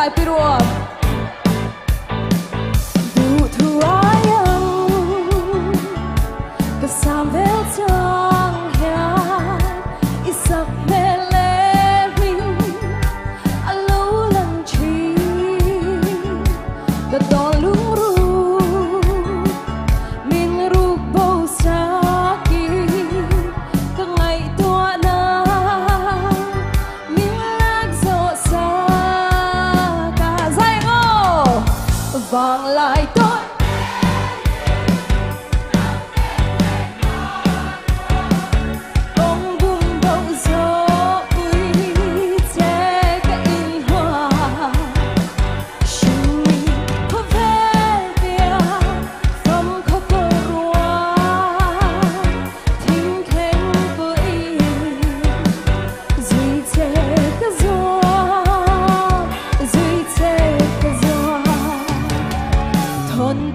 giải piruam đủ thứ ai ăn cái sam vel chang ha isak mê lê mình alo lần chi cái đó lung ru mình ru bao xa kỳ cái ngày tua na mình lạc rõ xa cả dây ngô vang lại tôi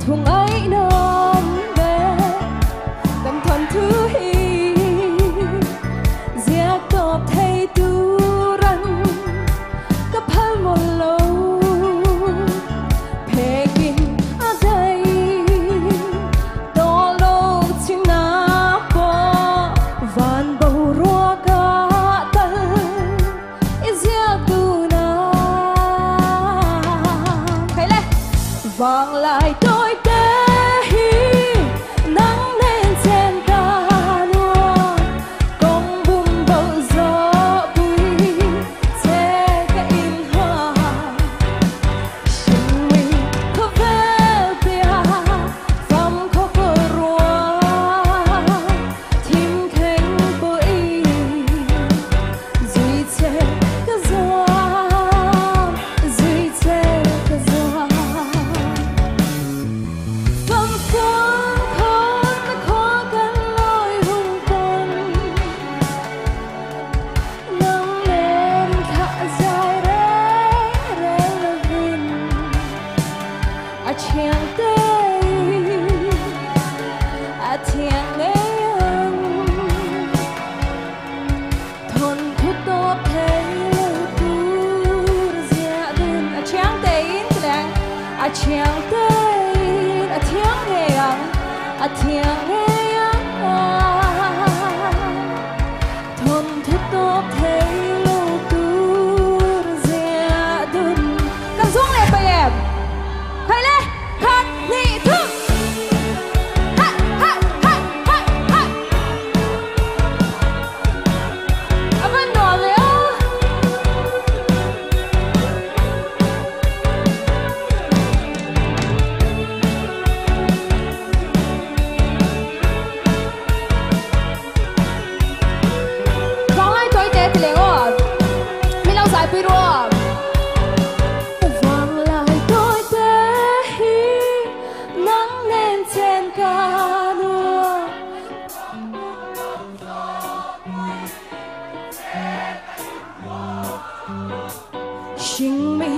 thùng ấy non bé đầm thuần thứ hi giặc cọp thay tu răng cấp hai một lâu phê kinh ở đây to lâu chừng na po van bầu rua cả tân giặc tu na khai lên vang lại tôi thiêng tê thiêng nghe anh thôn khúc tốt thấy lưu tu dễ đừng thiêng tê làng thiêng tê thiêng nghe anh thiêng nghe anh thôn khúc tốt thấy lưu tu dễ đừng cầm xuống này bây em khai lên hát nhị thức hát hát hát hát hát vẫn nổiเลยvang lại tôi để thì liền mình lâu dài bị rồi chính mình